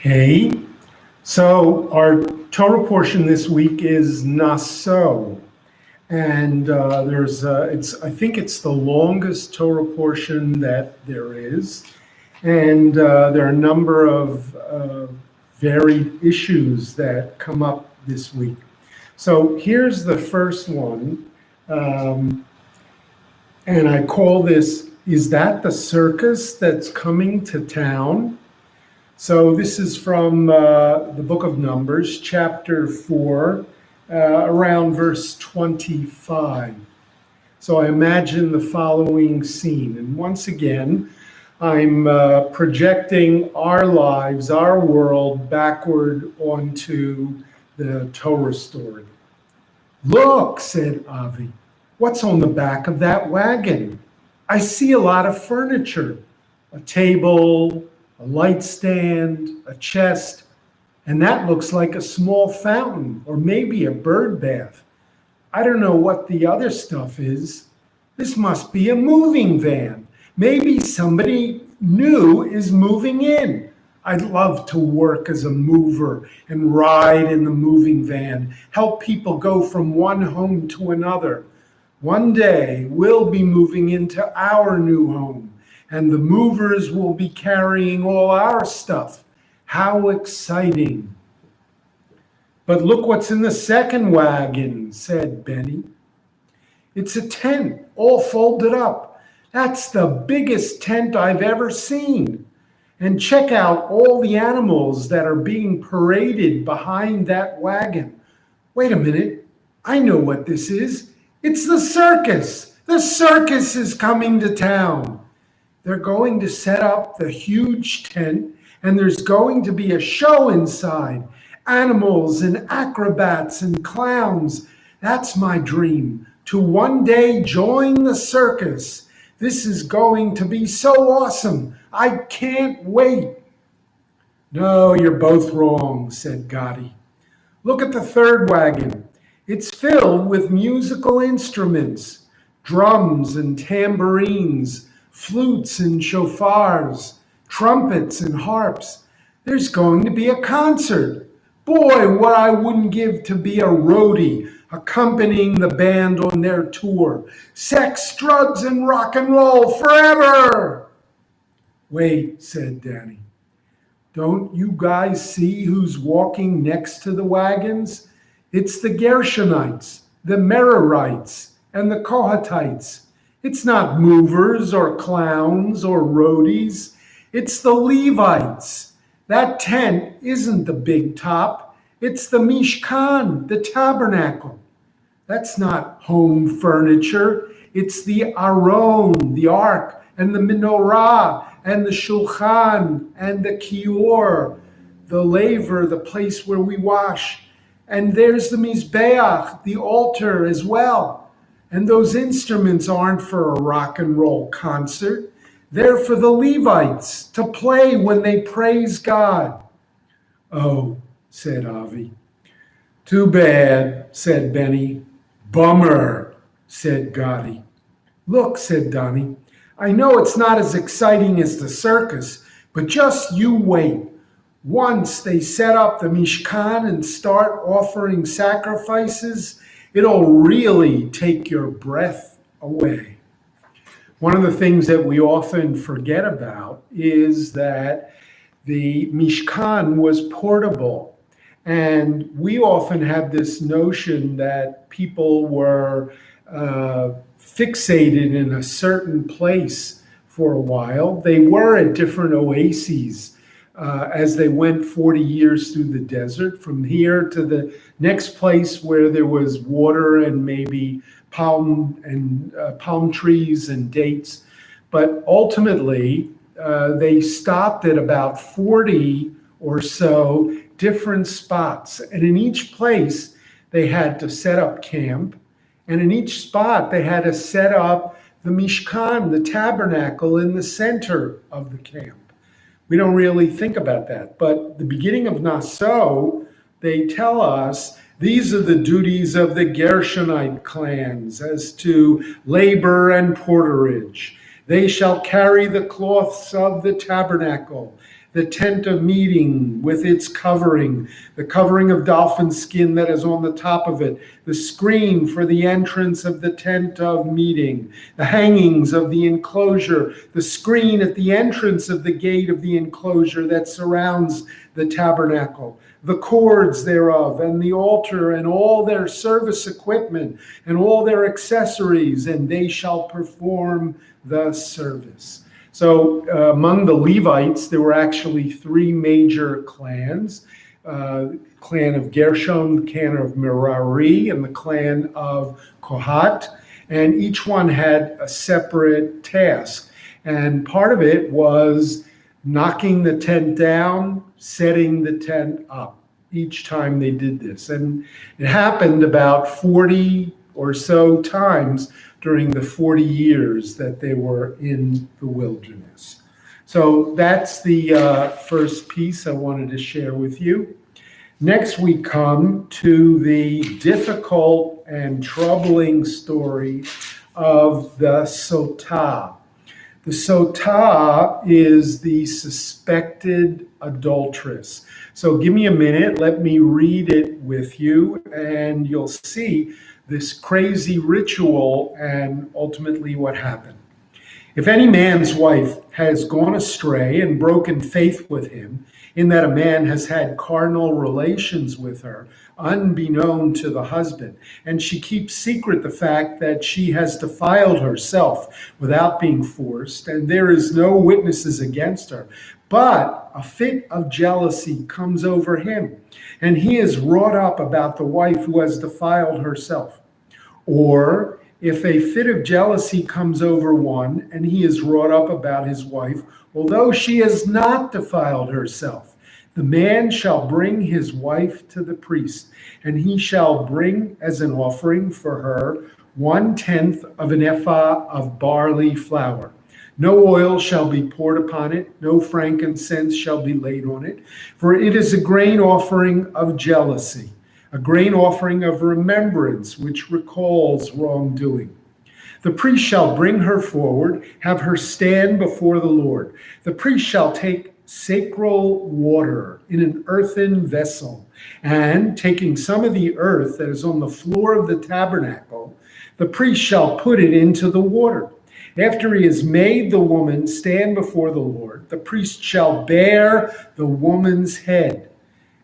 Hey, so our Torah portion this week is Naso, and I think it's the longest Torah portion that there is, and there are a number of varied issues that come up this week. So here's the first one, and I call this, "Is that the circus that's coming to town?" So this is from the book of Numbers, chapter 4, around verse 25. So I imagine the following scene. And once again, I'm projecting our lives, our world, backward onto the Torah story. "Look," said Avi, "what's on the back of that wagon? I see a lot of furniture, a table, a light stand, a chest, and that looks like a small fountain or maybe a bird bath. I don't know what the other stuff is. This must be a moving van. Maybe somebody new is moving in. I'd love to work as a mover and ride in the moving van, help people go from one home to another. One day we'll be moving into our new home, and the movers will be carrying all our stuff. How exciting." "But look what's in the second wagon," said Benny. "It's a tent, all folded up. That's the biggest tent I've ever seen. And check out all the animals that are being paraded behind that wagon. Wait a minute, I know what this is. It's the circus. The circus is coming to town. They're going to set up the huge tent, and there's going to be a show inside. Animals and acrobats and clowns. That's my dream, to one day join the circus. This is going to be so awesome. I can't wait." "No, you're both wrong," said Gotti. "Look at the third wagon. It's filled with musical instruments, drums and tambourines, flutes and shofars, trumpets and harps. There's going to be a concert. Boy, what I wouldn't give to be a roadie accompanying the band on their tour. Sex, drugs, and rock and roll forever." "Wait," said Danny. "Don't you guys see who's walking next to the wagons? It's the Gershonites, the Merarites, and the Kohatites. It's not movers or clowns or roadies. It's the Levites. That tent isn't the big top. It's the Mishkan, the tabernacle. That's not home furniture. It's the Aron, the ark, and the menorah, and the shulchan, and the kior, the laver, the place where we wash. And there's the mizbeach, the altar as well. And those instruments aren't for a rock and roll concert. They're for the Levites to play when they praise God." "Oh," said Avi. "Too bad," said Benny. "Bummer," said Gotti. "Look," said Donnie, "I know it's not as exciting as the circus, but just you wait. Once they set up the Mishkan and start offering sacrifices, it'll really take your breath away." One of the things that we often forget about is that the Mishkan was portable. And we often have this notion that people were fixated in a certain place for a while. They were at different oases as they went 40 years through the desert, from here to the next place where there was water and maybe palm trees and dates. But ultimately, they stopped at about 40 or so different spots. And in each place, they had to set up camp. And in each spot, they had to set up the Mishkan, the tabernacle, in the center of the camp. We don't really think about that. But the beginning of Naso, they tell us these are the duties of the Gershonite clans as to labor and porterage. They shall carry the cloths of the tabernacle. the tent of meeting with its covering, the covering of dolphin skin that is on the top of it, the screen for the entrance of the tent of meeting, the hangings of the enclosure, the screen at the entrance of the gate of the enclosure that surrounds the tabernacle, the cords thereof, and the altar, and all their service equipment, and all their accessories, and they shall perform the service. So among the Levites, there were actually three major clans, clan of Gershon, the clan of Merari, and the clan of Kohat, and each one had a separate task. And part of it was knocking the tent down, setting the tent up each time they did this. And it happened about 40 or so times during the 40 years that they were in the wilderness. So that's the first piece I wanted to share with you. Next, we come to the difficult and troubling story of the Sotah. The Sotah is the suspected adulteress. So give me a minute, let me read it with you, and you'll see this crazy ritual and ultimately what happened. If any man's wife has gone astray and broken faith with him, in that a man has had carnal relations with her, unbeknown to the husband, and she keeps secret the fact that she has defiled herself without being forced, and there is no witnesses against her, but a fit of jealousy comes over him, and he is wrought up about the wife who has defiled herself. Or if a fit of jealousy comes over one, and he is wrought up about his wife, although she has not defiled herself, the man shall bring his wife to the priest, and he shall bring as an offering for her 1/10 of an ephah of barley flour. No oil shall be poured upon it, no frankincense shall be laid on it, for it is a grain offering of jealousy, a grain offering of remembrance, which recalls wrongdoing. The priest shall bring her forward, have her stand before the Lord. The priest shall take sacral water in an earthen vessel, and taking some of the earth that is on the floor of the tabernacle, the priest shall put it into the water. After he has made the woman stand before the Lord, the priest shall bear the woman's head,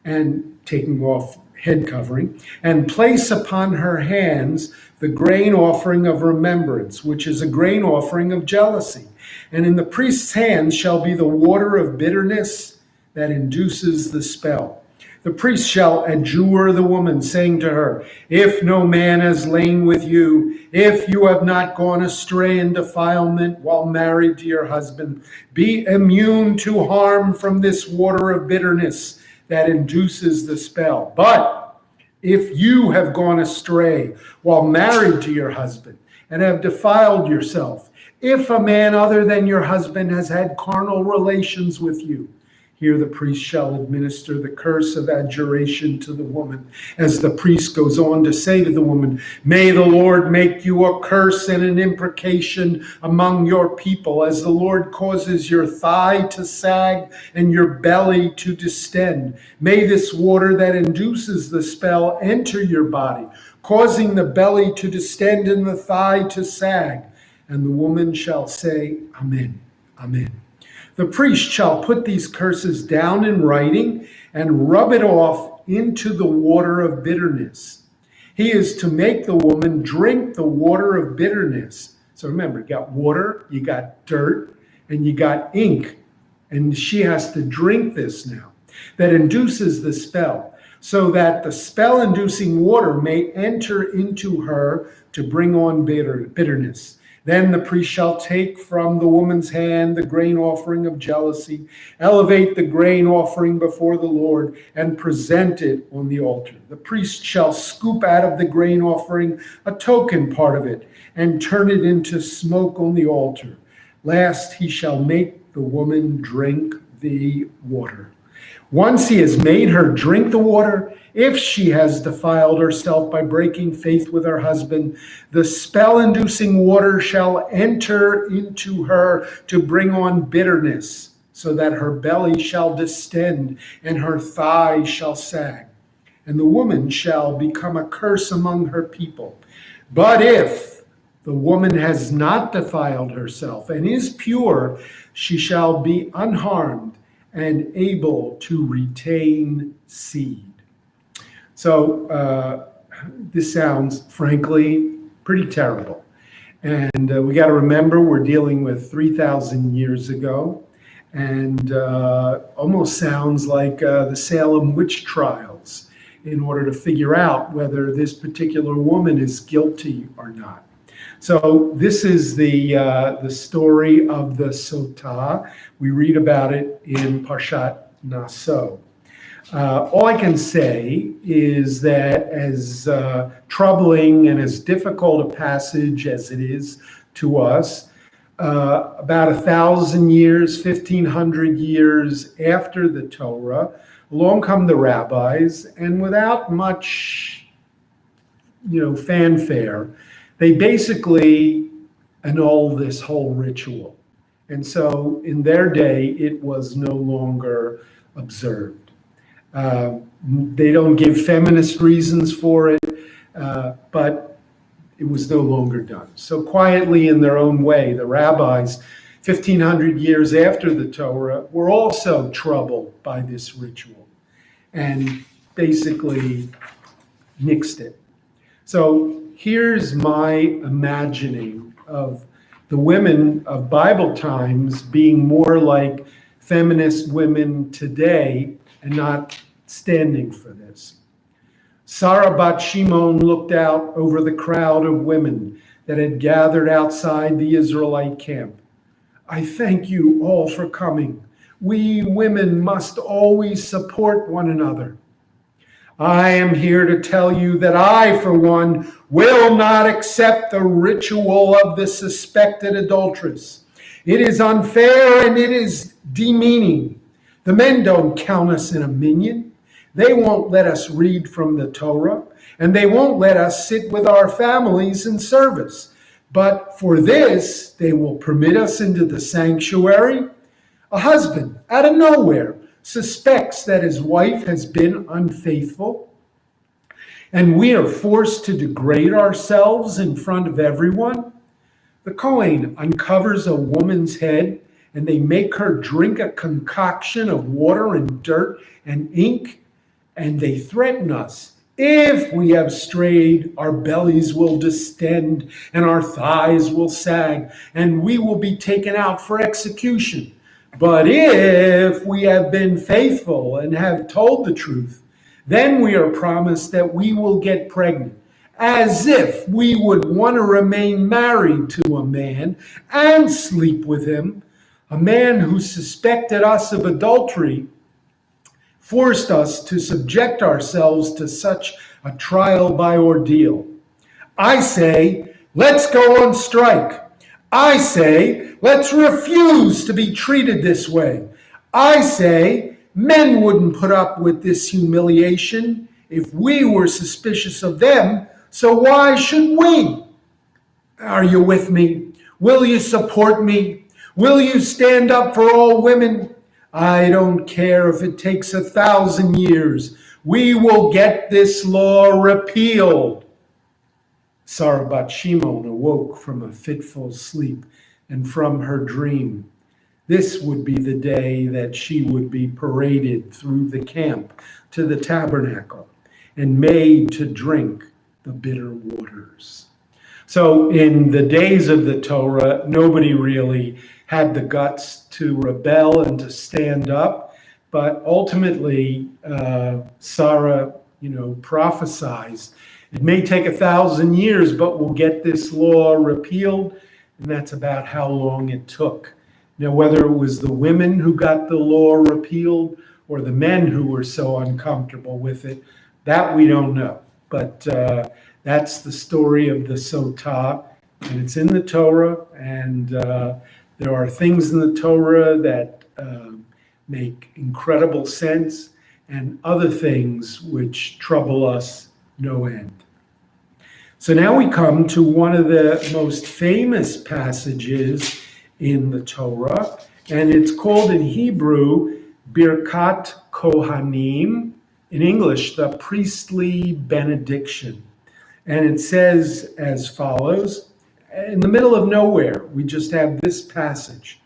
and taking off head covering, and place upon her hands the grain offering of remembrance, which is a grain offering of jealousy. And in the priest's hands shall be the water of bitterness that induces the spell. The priest shall adjure the woman, saying to her, if no man has lain with you, if you have not gone astray in defilement while married to your husband, be immune to harm from this water of bitterness that induces the spell. But if you have gone astray while married to your husband and have defiled yourself, if a man other than your husband has had carnal relations with you, here the priest shall administer the curse of adjuration to the woman, as the priest goes on to say to the woman, may the Lord make you a curse and an imprecation among your people, as the Lord causes your thigh to sag and your belly to distend. May this water that induces the spell enter your body, causing the belly to distend and the thigh to sag. And the woman shall say, Amen, Amen. The priest shall put these curses down in writing and rub it off into the water of bitterness. He is to make the woman drink the water of bitterness. So remember, you got water, you got dirt, and you got ink. And she has to drink this now. That induces the spell, so that the spell-inducing water may enter into her to bring on bitterness. Then the priest shall take from the woman's hand the grain offering of jealousy, elevate the grain offering before the Lord, and present it on the altar. The priest shall scoop out of the grain offering a token part of it, and turn it into smoke on the altar. Last, he shall make the woman drink the water. Once he has made her drink the water, if she has defiled herself by breaking faith with her husband, the spell-inducing water shall enter into her to bring on bitterness. so that her belly shall distend, and her thigh shall sag. And the woman shall become a curse among her people. But if the woman has not defiled herself and is pure, she shall be unharmed and able to retain seed. So this sounds, frankly, pretty terrible. And we got to remember we're dealing with 3,000 years ago, and almost sounds like the Salem witch trials in order to figure out whether this particular woman is guilty or not. So this is the story of the Sotah. We read about it in Parshat Naso. All I can say is that as troubling and as difficult a passage as it is to us, about 1,000 years, 1,500 years after the Torah, along come the rabbis, and without much, fanfare, they basically annul this whole ritual. And so in their day, it was no longer observed. They don't give feminist reasons for it, but it was no longer done. So quietly in their own way, the rabbis, 1,500 years after the Torah, were also troubled by this ritual and basically nixed it. So here's my imagining of the women of Bible times being more like feminist women today and not standing for this. Sarah bat Shimon looked out over the crowd of women that had gathered outside the Israelite camp. I thank you all for coming. We women must always support one another. I am here to tell you that I, for one, will not accept the ritual of the suspected adulteress. It is unfair and it is demeaning. The men don't count us in a minyan. They won't let us read from the Torah, and they won't let us sit with our families in service. But for this, they will permit us into the sanctuary. A husband, out of nowhere, suspects that his wife has been unfaithful, and we are forced to degrade ourselves in front of everyone. The Kohen uncovers a woman's head, and they make her drink a concoction of water and dirt and ink, and they threaten us. If we have strayed, our bellies will distend, and our thighs will sag, and we will be taken out for execution. But if we have been faithful and have told the truth, then we are promised that we will get pregnant, as if we would want to remain married to a man and sleep with him. A man who suspected us of adultery forced us to subject ourselves to such a trial by ordeal. I say, let's go on strike. I say, let's refuse to be treated this way. I say, men wouldn't put up with this humiliation if we were suspicious of them, so why should we? Are you with me? Will you support me? Will you stand up for all women? I don't care if it takes 1,000 years. We will get this law repealed. Sarah bat Shimon awoke from a fitful sleep and from her dream. This would be the day that she would be paraded through the camp to the tabernacle and made to drink the bitter waters. So in the days of the Torah, nobody really had the guts to rebel and to stand up. But ultimately, Sarah, prophesied, it may take 1,000 years, but we'll get this law repealed. And that's about how long it took. Now, whether it was the women who got the law repealed or the men who were so uncomfortable with it, that we don't know. But that's the story of the Sotah, and it's in the Torah, and there are things in the Torah that make incredible sense, and other things which trouble us no end. So now we come to one of the most famous passages in the Torah, And it's called in Hebrew Birkat Kohanim, in English, the Priestly Benediction. And it says as follows, in the middle of nowhere, we just have this passage.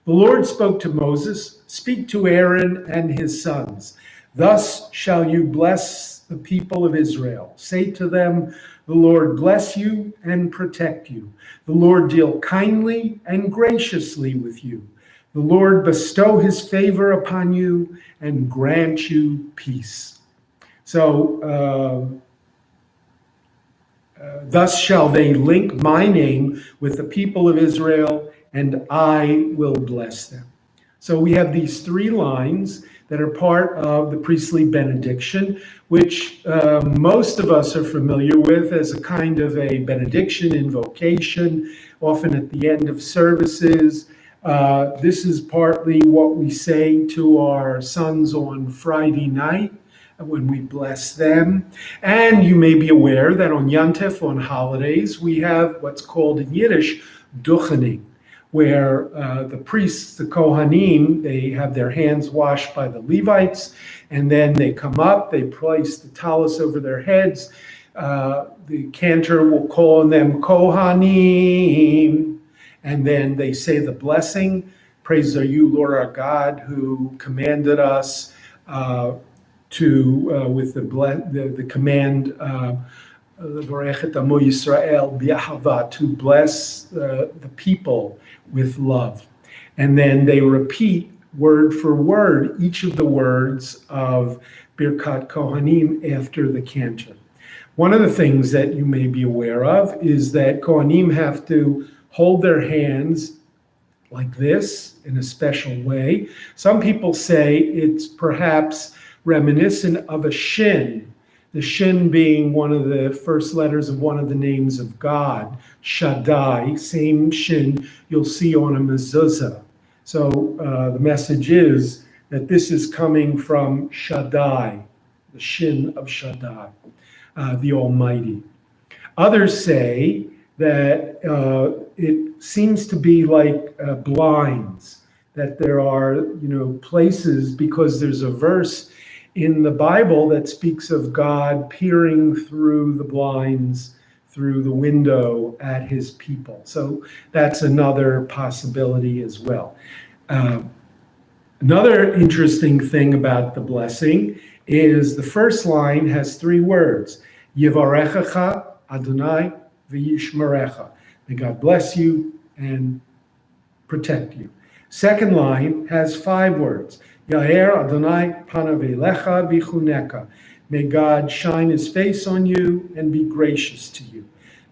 The Lord spoke to Moses, speak to Aaron and his sons. Thus shall you bless the people of Israel. Say to them, the Lord bless you and protect you. The Lord deal kindly and graciously with you. The Lord bestow his favor upon you and grant you peace. So, thus shall they link my name with the people of Israel, and I will bless them. So we have these three lines that are part of the priestly benediction, which most of us are familiar with as a kind of a benediction invocation, often at the end of services. This is partly what we say to our sons on Friday night when we bless them. And you may be aware that on Yontif, on holidays, we have what's called in Yiddish, duchening, where the priests, the Kohanim, they have their hands washed by the Levites, and then they come up, they place the talus over their heads. The cantor will call on them Kohanim, and then they say the blessing. Praise are you, Lord our God, who commanded us with the command to bless the people with love. And then they repeat word for word each of the words of Birkat Kohanim after the cantor. One of the things that you may be aware of is that Kohanim have to hold their hands like this in a special way. Some people say it's perhaps reminiscent of a shin, the shin being one of the first letters of one of the names of God, Shaddai, same shin you'll see on a mezuzah. So the message is that this is coming from Shaddai, the shin of Shaddai, the Almighty. Others say that it seems to be like blinds, that there are, places, because there's a verse in the Bible that speaks of God peering through the blinds, through the window at his people. So that's another possibility as well. Another interesting thing about the blessing is the first line has three words. Yivarechecha Adonai v'yishmerecha. May God bless you and protect you. Second line has five words. Yaher Adonai panav elecha v'chuneka. May God shine his face on you and be gracious to you.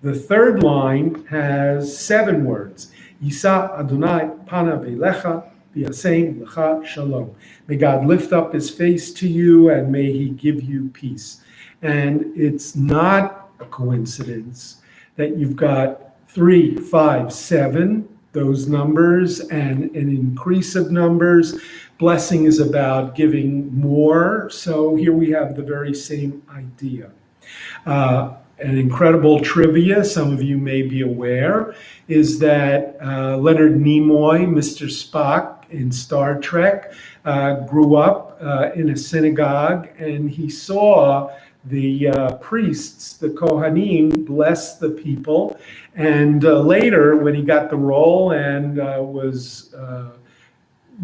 The third line has seven words. Yisa Adonai panav elecha v'yasem lecha shalom. May God lift up his face to you and may he give you peace. And it's not a coincidence that you've got 3, 5, 7, those numbers, and an increase of numbers. Blessing is about giving more. So here we have the very same idea. An incredible trivia, some of you may be aware, is that Leonard Nimoy, Mr. Spock in Star Trek, grew up in a synagogue, and he saw the priests, the Kohanim, bless the people. And later, when he got the role and was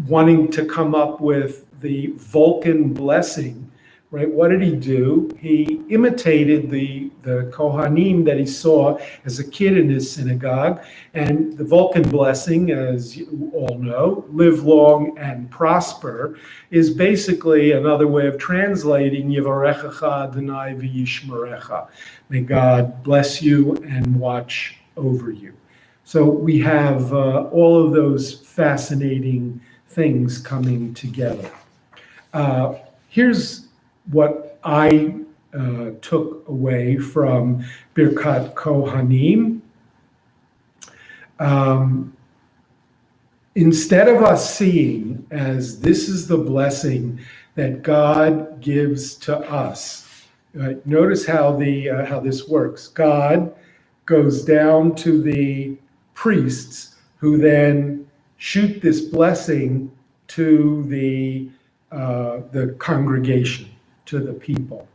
wanting to come up with the Vulcan blessing, right? What did he do? He imitated the Kohanim that he saw as a kid in his synagogue. And the Vulcan blessing, as you all know, live long and prosper, is basically another way of translating Yivarechecha Adonai v'yishmerecha. May God bless you and watch over you. So we have all of those fascinating things coming together. Here's what I took away from Birkat Kohanim. Instead of us seeing as this is the blessing that God gives to us, right? Notice how this works. God goes down to the priests who then shoot this blessing to the congregation, to the people.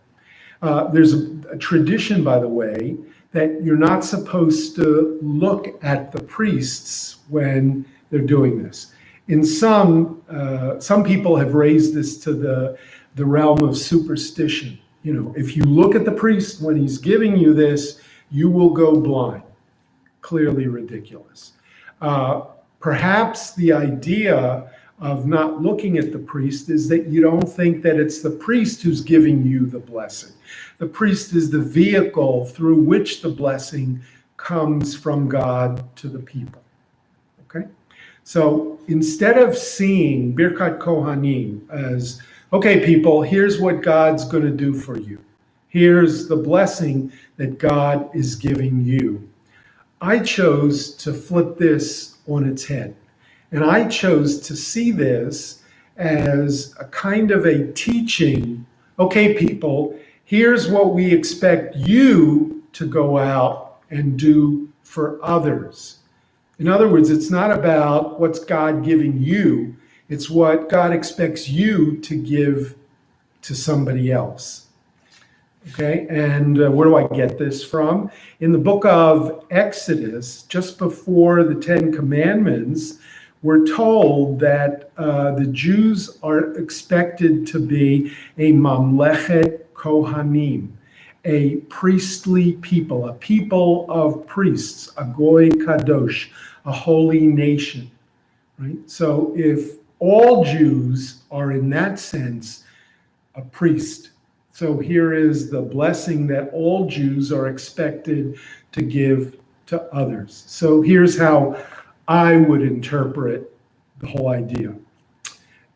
There's a tradition, by the way, that you're not supposed to look at the priests when they're doing this. In some people have raised this to the realm of superstition. You know, if you look at the priest when he's giving you this, you will go blind. Clearly ridiculous. Perhaps the idea of not looking at the priest is that you don't think that it's the priest who's giving you the blessing. The priest is the vehicle through which the blessing comes from God to the people. Okay? So instead of seeing Birkat Kohanim as, okay, people, here's what God's going to do for you. Here's the blessing that God is giving you. I chose to flip this on its head. And I chose to see this as a kind of a teaching. Okay, people, here's what we expect you to go out and do for others. In other words, it's not about what's God giving you. It's what God expects you to give to somebody else. Okay, and where do I get this from? In the book of Exodus, just before the Ten Commandments, we're told that the Jews are expected to be a mamlechet kohanim, a priestly people, a people of priests, a goy kadosh, a holy nation. Right? So if all Jews are in that sense a priest, so here is the blessing that all Jews are expected to give to others. So here's how I would interpret the whole idea.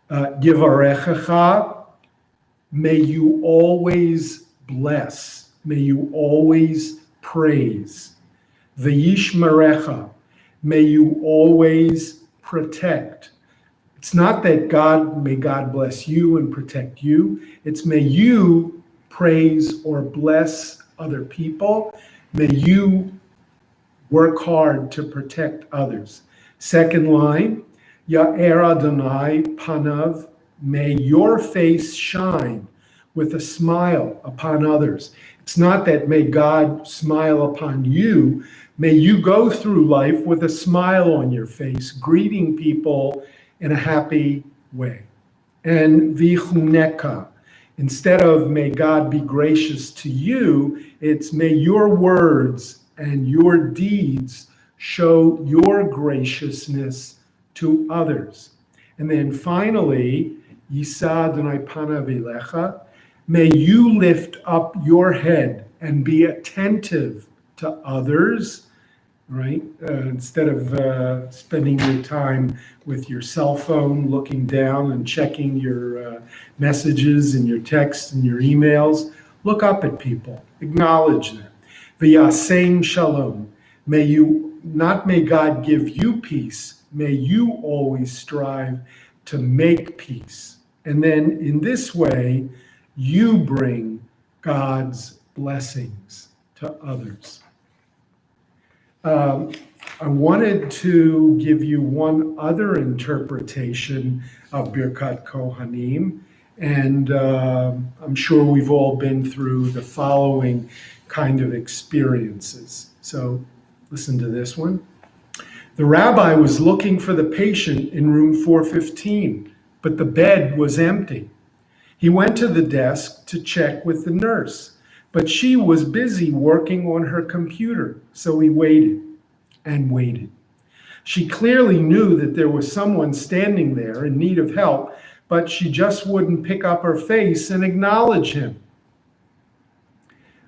Yivarechecha, may you always bless, may you always praise. V'yishmerecha, may you always protect. It's not that may God bless you and protect you. It's may you praise or bless other people. May you work hard to protect others. Second line, Ya'er Adonai panav, may your face shine with a smile upon others. It's not that may God smile upon you. May you go through life with a smile on your face, greeting people in a happy way. And vichuneka, instead of may God be gracious to you, it's may your words and your deeds show your graciousness to others. And then finally, Yisa Adonai panav elecha, may you lift up your head and be attentive to others, right? Instead of spending your time with your cell phone, looking down and checking your messages and your texts and your emails, look up at people, acknowledge them. V'yasem shalom, may God give you peace, may you always strive to make peace. And then in this way, you bring God's blessings to others. I wanted to give you one other interpretation of Birkat Kohanim, and I'm sure we've all been through the following kind of experiences. So listen to this one. The rabbi was looking for the patient in room 415, but the bed was empty. He went to the desk to check with the nurse, but she was busy working on her computer, so he waited and waited. She clearly knew that there was someone standing there in need of help, but she just wouldn't pick up her face and acknowledge him.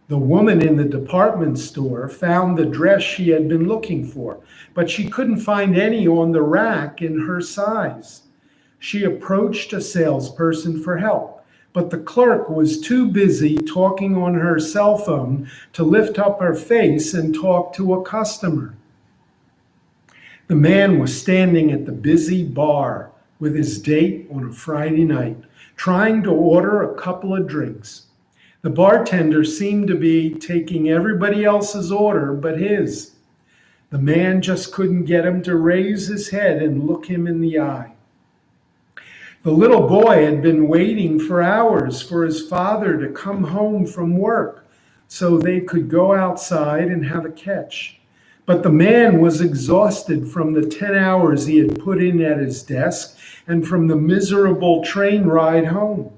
The woman in the department store found the dress she had been looking for, but she couldn't find any on the rack in her size. She approached a salesperson for help, but the clerk was too busy talking on her cell phone to lift up her face and talk to a customer. The man was standing at the busy bar with his date on a Friday night, trying to order a couple of drinks. The bartender seemed to be taking everybody else's order but his. The man just couldn't get him to raise his head and look him in the eye. The little boy had been waiting for hours for his father to come home from work so they could go outside and have a catch. But the man was exhausted from the 10 hours he had put in at his desk and from the miserable train ride home.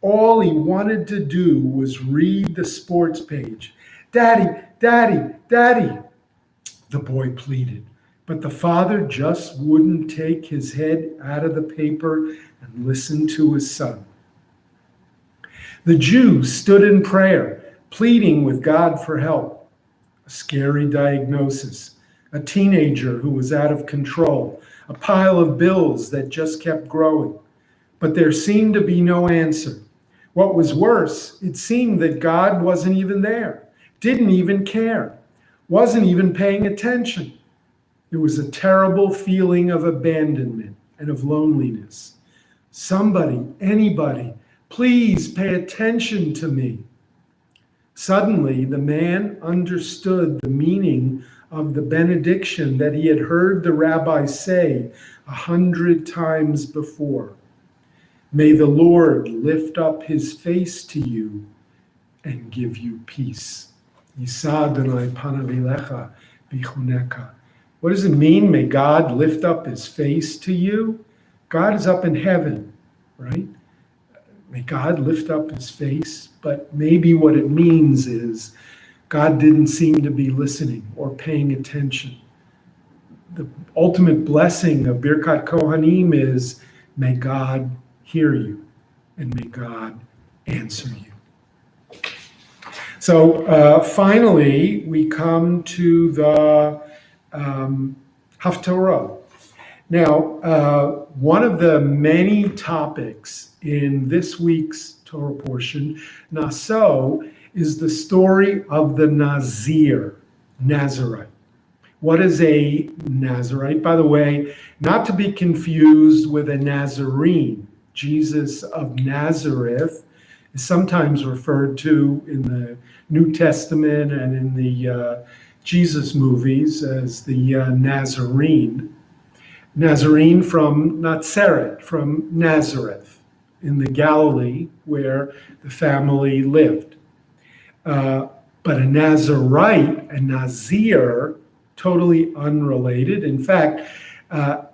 All he wanted to do was read the sports page. "Daddy, Daddy, Daddy," the boy pleaded. But the father just wouldn't take his head out of the paper and listen to his son. The Jew stood in prayer, pleading with God for help. A scary diagnosis, a teenager who was out of control, a pile of bills that just kept growing. But there seemed to be no answer. What was worse, it seemed that God wasn't even there, didn't even care, wasn't even paying attention. There was a terrible feeling of abandonment and of loneliness. Somebody, anybody, please pay attention to me. Suddenly, the man understood the meaning of the benediction that he had heard the rabbi say 100 times before. May the Lord lift up his face to you and give you peace. Yisa Adonai panav elecha v'chuneka. What does it mean? May God lift up his face to you? God is up in heaven, right? May God lift up his face. But maybe what it means is God didn't seem to be listening or paying attention. The ultimate blessing of Birkat Kohanim is, may God hear you and may God answer you. So finally, we come to the Haftarah. Now, one of the many topics in this week's Torah portion, Naso, is the story of the Nazarite. What is a Nazarite? By the way, not to be confused with a Nazarene. Jesus of Nazareth is sometimes referred to in the New Testament and in the Jesus movies as the Nazarene. Nazarene from Nazaret, from Nazareth in the Galilee where the family lived. But a Nazarite, a Nazir, totally unrelated. In fact,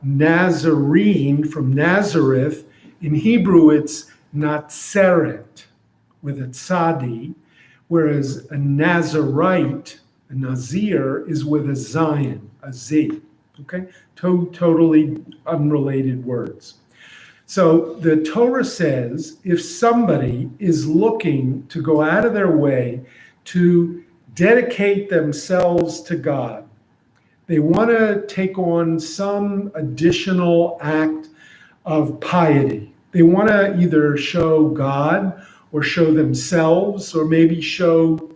Nazarene from Nazareth, in Hebrew it's Natseret with a tzadi, whereas a Nazarite, a Nazir, is with a zayin, a z. Okay, totally unrelated words. So the Torah says if somebody is looking to go out of their way to dedicate themselves to God, they want to take on some additional act of piety. They want to either show God or show themselves or maybe show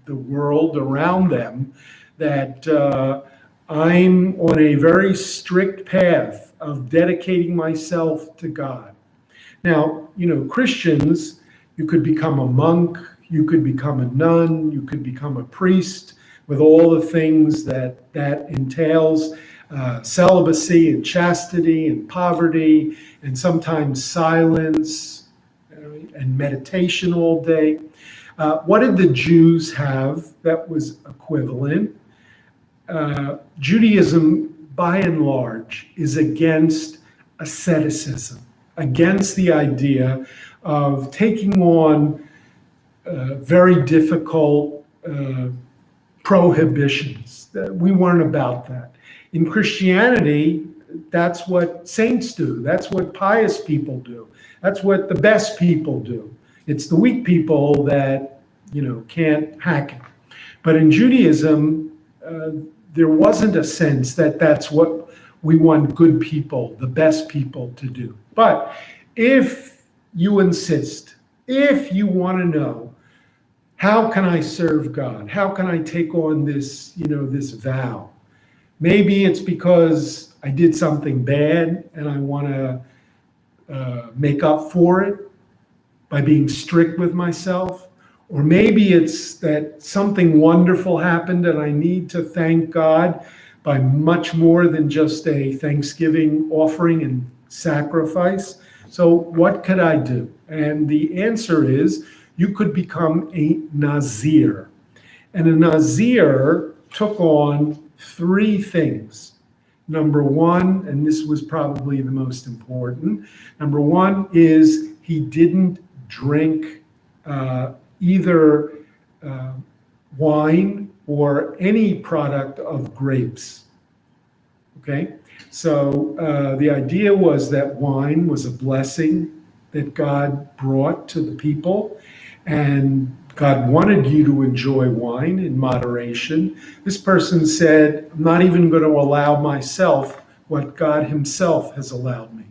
the world around them that I'm on a very strict path of dedicating myself to God. Now, Christians, you could become a monk, you could become a nun, you could become a priest with all the things that entails, celibacy and chastity and poverty and sometimes silence and meditation all day. What did the Jews have that was equivalent? Judaism, by and large, is against asceticism, against the idea of taking on very difficult prohibitions. We weren't about that. In Christianity, that's what saints do. That's what pious people do. That's what the best people do. It's the weak people that, can't hack it. But in Judaism, there wasn't a sense that that's what we want good people, the best people to do. But if you insist, if you want to know, how can I serve God? How can I take on this, this vow? Maybe it's because I did something bad and I want to make up for it by being strict with myself. Or maybe it's that something wonderful happened and I need to thank God by much more than just a Thanksgiving offering and sacrifice. So what could I do? And the answer is you could become a Nazir. And a Nazir took on three things. Number one, and this was probably the most important, number one is he didn't drink either wine or any product of grapes. Okay, so the idea was that wine was a blessing that God brought to the people, and God wanted you to enjoy wine in moderation. This person said, I'm not even going to allow myself what God himself has allowed me.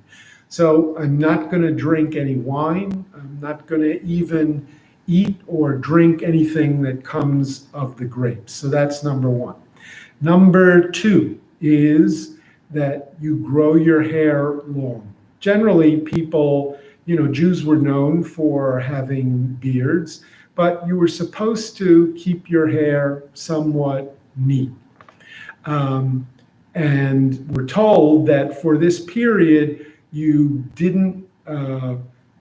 So I'm not going to drink any wine. I'm not going to even eat or drink anything that comes of the grapes. So that's number one. Number two is that you grow your hair long. Generally, people, Jews were known for having beards, but you were supposed to keep your hair somewhat neat. And we're told that for this period, you didn't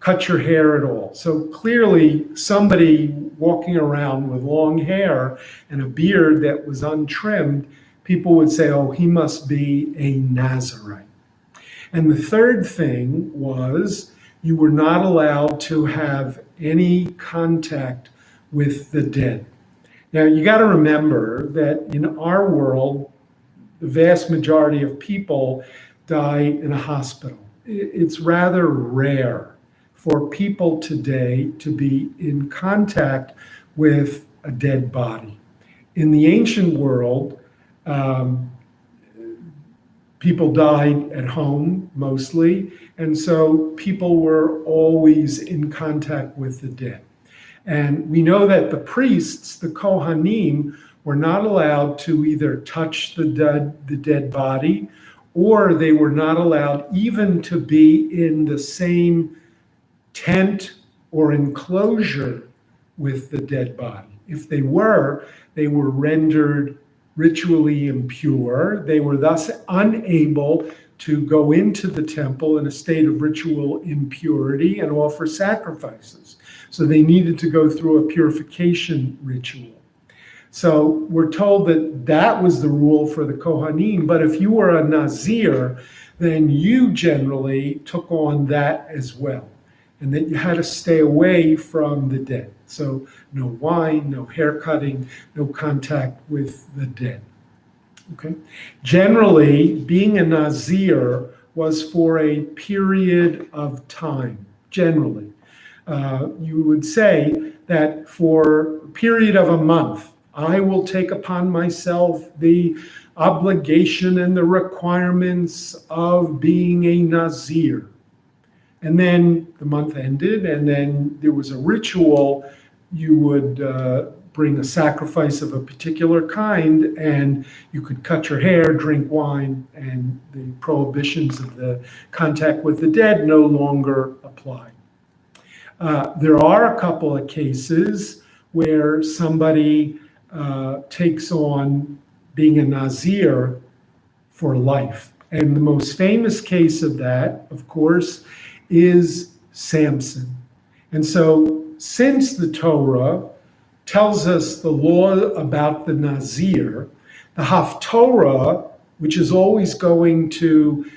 cut your hair at all. So clearly, somebody walking around with long hair and a beard that was untrimmed, people would say, oh, he must be a Nazarite. And the third thing was you were not allowed to have any contact with the dead. Now, you got to remember that in our world, the vast majority of people die in a hospital. It's rather rare for people today to be in contact with a dead body. In the ancient world, people died at home mostly, and so people were always in contact with the dead. And we know that the priests, the Kohanim, were not allowed to either touch the dead body, or they were not allowed even to be in the same tent or enclosure with the dead body. If they were rendered ritually impure. They were thus unable to go into the temple in a state of ritual impurity and offer sacrifices. So they needed to go through a purification ritual. So we're told that that was the rule for the Kohanim, but if you were a Nazir, then you generally took on that as well, and that you had to stay away from the dead. So no wine, no hair cutting, no contact with the dead. Okay. Generally, being a Nazir was for a period of time, generally. You would say that for a period of a month, I will take upon myself the obligation and the requirements of being a Nazir. And then the month ended, and then there was a ritual. You would bring a sacrifice of a particular kind, and you could cut your hair, drink wine, and the prohibitions of the contact with the dead no longer apply. There are a couple of cases where somebody takes on being a Nazir for life. And the most famous case of that, of course, is Samson. And so since the Torah tells us the law about the Nazir, the Haftorah, which is always going to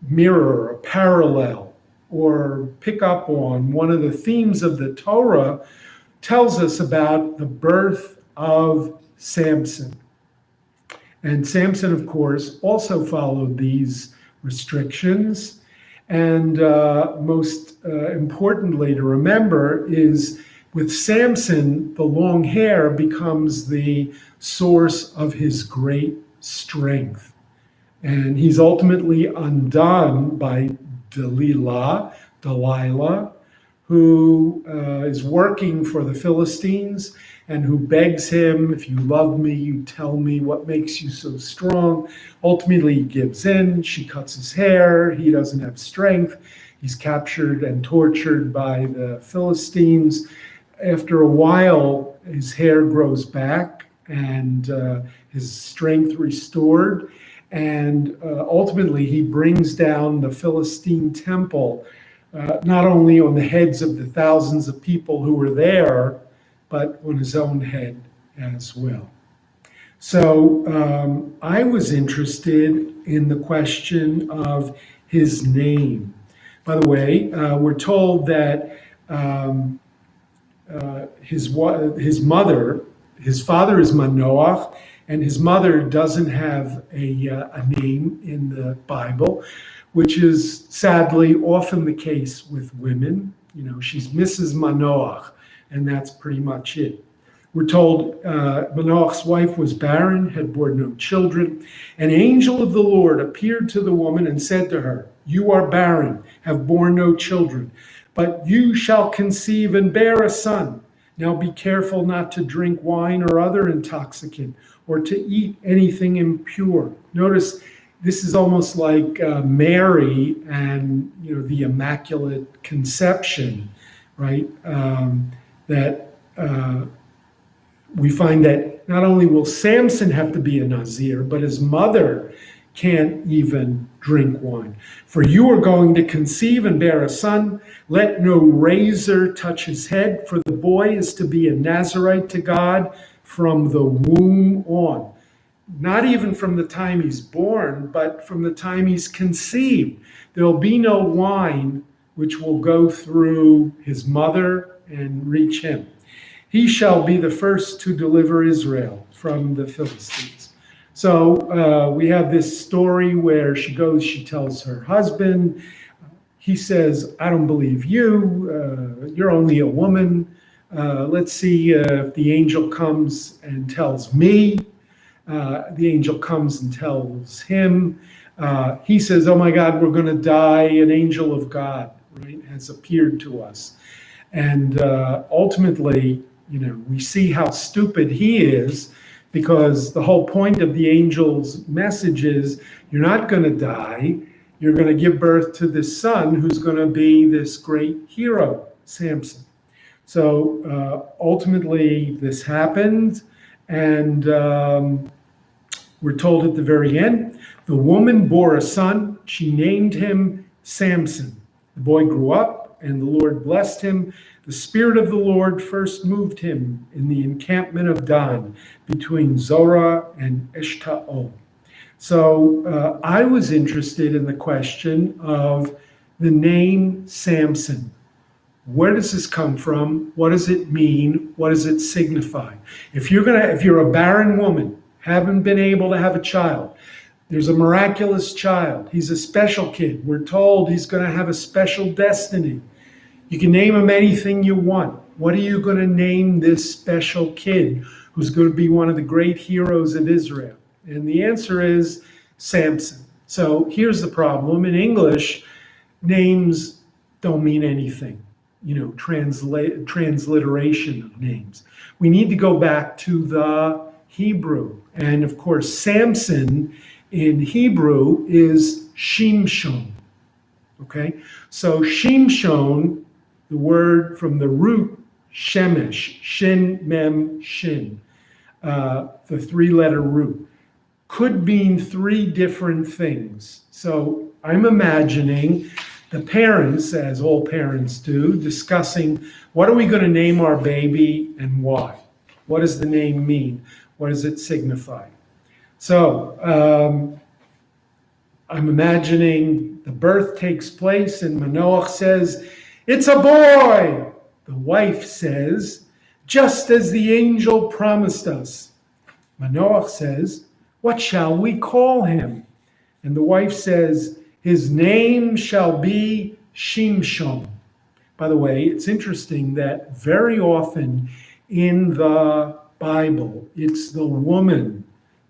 mirror, or parallel, or pick up on one of the themes of the Torah, tells us about the birth of Samson. And Samson, of course, also followed these restrictions. And most importantly to remember is with Samson, the long hair becomes the source of his great strength. And he's ultimately undone by Delilah, who is working for the Philistines and who begs him, if you love me, you tell me what makes you so strong. Ultimately, he gives in. She cuts his hair. He doesn't have strength. He's captured and tortured by the Philistines. after a while, his hair grows back and his strength restored. And ultimately, he brings down the Philistine temple, not only on the heads of the thousands of people who were there, but on his own head as well. So I was interested in the question of his name. By the way, we're told that his father is Manoach, and his mother doesn't have a name in the Bible, which is sadly often the case with women. You know, she's Mrs. Manoach, and that's pretty much it. We're told Manoach's wife was barren, had borne no children. An angel of the Lord appeared to the woman and said to her, "You are barren, have borne no children, but you shall conceive and bear a son. Now be careful not to drink wine or other intoxicant, or to eat anything impure." Notice this is almost like Mary and the Immaculate Conception, right? We find that not only will Samson have to be a Nazir, but his mother can't even drink wine. "For you are going to conceive and bear a son. Let no razor touch his head, for the boy is to be a Nazirite to God from the womb on." Not even from the time he's born, but from the time he's conceived. There'll be no wine which will go through his mother and reach him. "He shall be the first to deliver Israel from the Philistines." So we have this story where she goes, she tells her husband. He says, "I don't believe you. You're only a woman. Let's see if the angel comes and tells me." The angel comes and tells him. He says, "Oh my God, we're going to die. An angel of God, right, has appeared to us." And ultimately, we see how stupid he is, because the whole point of the angel's message is, you're not going to die. You're going to give birth to this son who's going to be this great hero, Samson. So ultimately, this happened, and we're told at the very end, the woman bore a son. She named him Samson. The boy grew up, and the Lord blessed him. The Spirit of the Lord first moved him in the encampment of Dan, between Zorah and Eshtaol. So I was interested in the question of the name Samson. Where does this come from? What does it mean? What does it signify? If you're a barren woman, haven't been able to have a child, there's a miraculous child. He's a special kid. We're told he's going to have a special destiny. You can name him anything you want. What are you going to name this special kid who's going to be one of the great heroes of Israel? And the answer is Samson. So here's the problem. In English, names don't mean anything. Transliteration of names. We need to go back to the Hebrew. And of course, Samson in Hebrew is Shimshon. Okay? So Shimshon, the word from the root shemesh, shin, mem, shin, the three-letter root, could mean three different things. So I'm imagining the parents, as all parents do, discussing, what are we going to name our baby and why? What does the name mean? What does it signify? So I'm imagining the birth takes place and Manoach says, "It's a boy." The wife says, "Just as the angel promised us." Manoach says, "What shall we call him?" And the wife says, "His name shall be Shimshon." By the way, it's interesting that very often in the Bible, it's the woman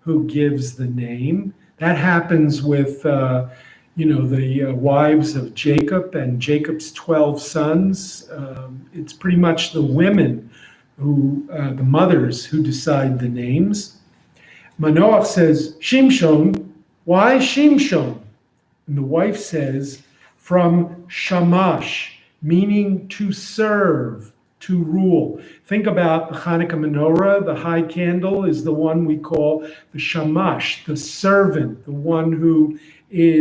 who gives the name. That happens with the wives of Jacob and Jacob's 12 sons. It's pretty much the women the mothers who decide the names. Manoach says, "Shimshon." Why Shimshon? And the wife says, "From shamash," meaning to serve. to rule. Think about the Hanukkah menorah. The high candle is the one we call the shamash, the servant, the one who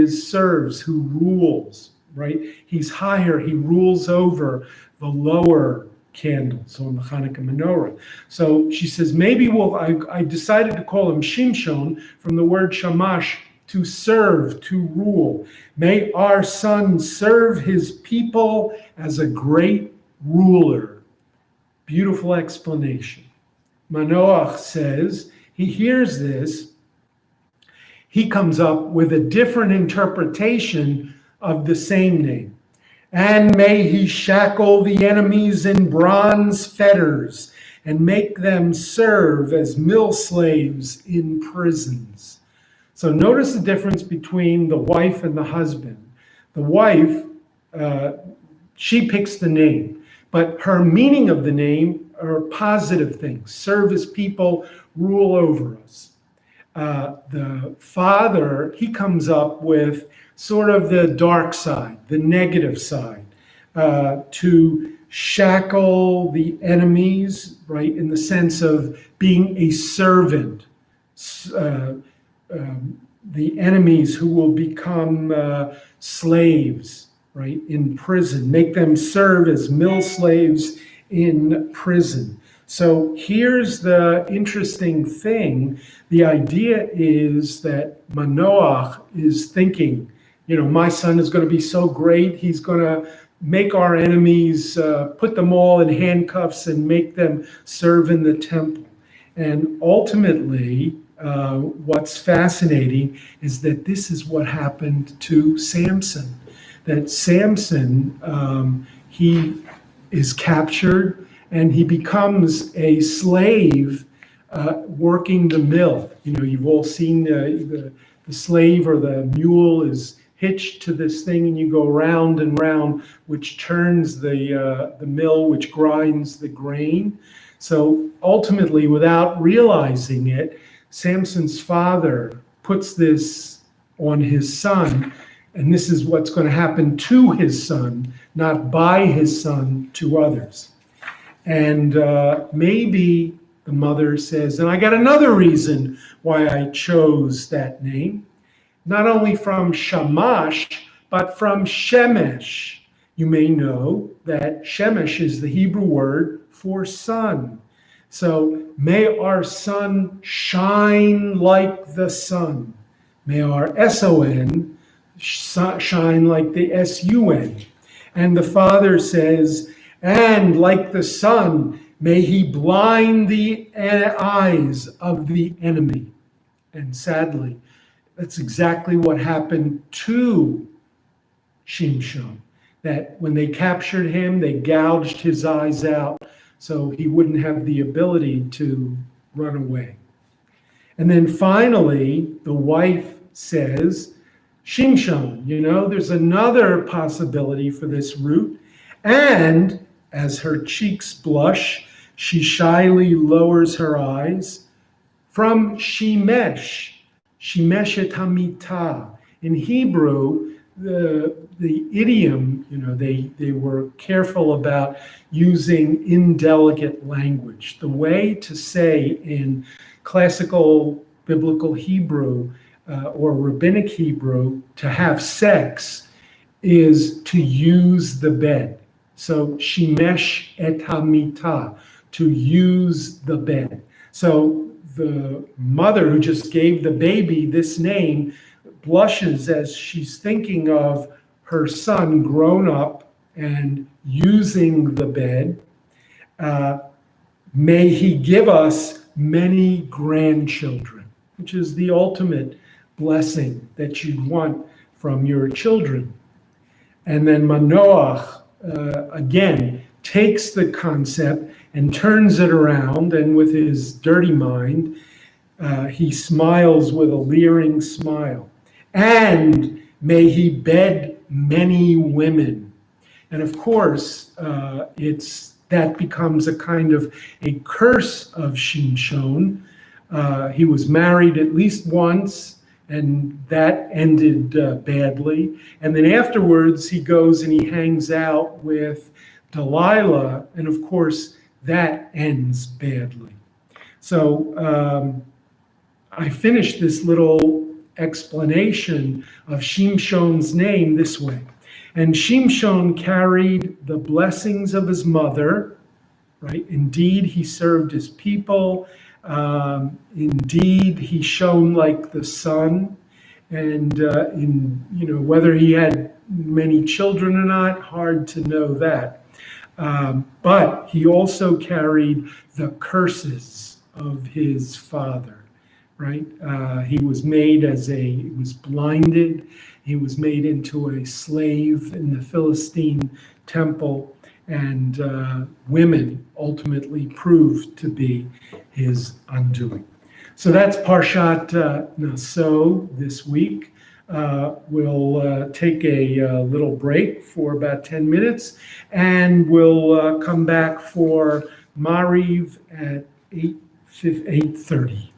serves, who rules, right? He's higher. He rules over the lower candles on the Hanukkah menorah. So she says, maybe I decided to call him Shimshon from the word shamash, to serve, to rule. May our son serve his people as a great ruler. Beautiful explanation. Manoach says, he hears this, he comes up with a different interpretation of the same name. And may he shackle the enemies in bronze fetters and make them serve as mill slaves in prisons. So notice the difference between the wife and the husband. The wife, she picks the name, but her meaning of the name are positive things. Serve as people, rule over us. The father, he comes up with sort of the dark side, the negative side, to shackle the enemies, right, in the sense of being a servant, the enemies who will become slaves, right, in prison, make them serve as mill slaves in prison. So here's the interesting thing. The idea is that Manoach is thinking, my son is going to be so great. He's going to make our enemies, put them all in handcuffs and make them serve in the temple. And ultimately, what's fascinating is that this is what happened to Samson. That Samson, he is captured and he becomes a slave working the mill. You've all seen the slave or the mule is hitched to this thing and you go round and round, which turns the mill, which grinds the grain. So ultimately, without realizing it, Samson's father puts this on his son, and this is what's going to happen to his son, not by his son to others. And maybe the mother says, and I got another reason why I chose that name, not only from Shamash, but from Shemesh. You may know that Shemesh is the Hebrew word for sun. So may our son shine like the sun. May our S-O-N shine like the S-U-N. And the father says, and like the sun, may he blind the eyes of the enemy. And sadly, that's exactly what happened to Shimshon. That when they captured him, they gouged his eyes out so he wouldn't have the ability to run away. And then finally, the wife says, Shimshon, there's another possibility for this root. And as her cheeks blush, she shyly lowers her eyes from Shemesh, Shemeshet Hamita. In Hebrew, the idiom, they were careful about using indelicate language. The way to say in classical biblical Hebrew or rabbinic Hebrew to have sex is to use the bed. So Shemesh et Hamita, to use the bed. So the mother who just gave the baby this name blushes as she's thinking of her son grown up and using the bed. May he give us many grandchildren, which is the ultimate blessing that you want from your children. And then Manoach, again, takes the concept and turns it around, and with his dirty mind, he smiles with a leering smile. And may he bed many women. And of course, that becomes a kind of a curse of Shimshon. He was married at least once, and that ended badly. And then afterwards, he goes and he hangs out with Delilah, and of course, that ends badly. So I finished this little explanation of Shimshon's name this way. And Shimshon carried the blessings of his mother, right? Indeed, he served his people. Indeed, he shone like the sun. And whether he had many children or not, hard to know that. But he also carried the curses of his father, right? He was blinded. He was made into a slave in the Philistine temple, and women ultimately proved to be his undoing. So that's Parshat Naso this week. We'll take a little break for about 10 minutes, and we'll come back for Mariv at 8:30.